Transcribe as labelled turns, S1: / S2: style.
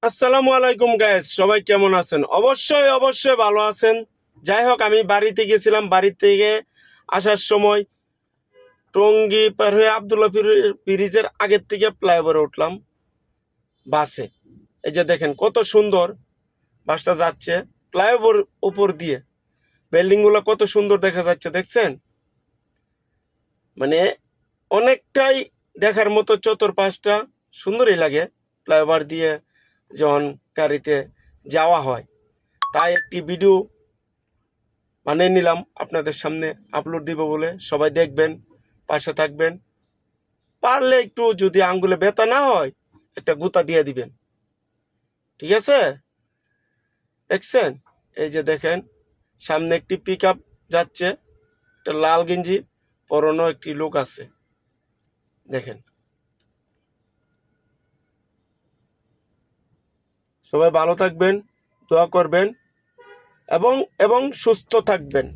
S1: আসসালামু আলাইকুম গাইস, সবাই কেমন আছেন? অবশ্যই অবশ্যই ভালো আছেন। যাই হোক, আমি বাড়িতে গেছিলাম। বাড়ি থেকে আসার সময় টঙ্গী পার হয়ে আবদুল্লাহ ব্রিজের আগের থেকে ফ্লাইওভারে উঠলাম বাসে। এই যে দেখেন কত সুন্দর বাসটা যাচ্ছে ফ্লাইওভার উপর দিয়ে। বিল্ডিং গুলো কত সুন্দর দেখা যাচ্ছে, দেখছেন? মানে অনেকটাই দেখার মতো, চতুর্পাশটা সুন্দরই লাগে ফ্লাইওভার দিয়ে যখন গাড়িতে যাওয়া হয়। তাই একটি ভিডিও বানিয়ে নিলাম আপনাদের সামনে আপলোড দিব বলে। সবাই দেখবেন, পাশে থাকবেন। পারলে একটু যদি আঙ্গুলে ব্যথা না হয় একটা গুঁতা দিয়ে দিবেন, ঠিক আছে? দেখছেন? এই যে দেখেন, সামনে একটি পিক আপ যাচ্ছে, একটা লাল গেঞ্জি পরনো একটি লোক আছে, দেখেন। সবাই ভালো থাকবেন, দোয়া করবেন এবং এবং সুস্থ থাকবেন।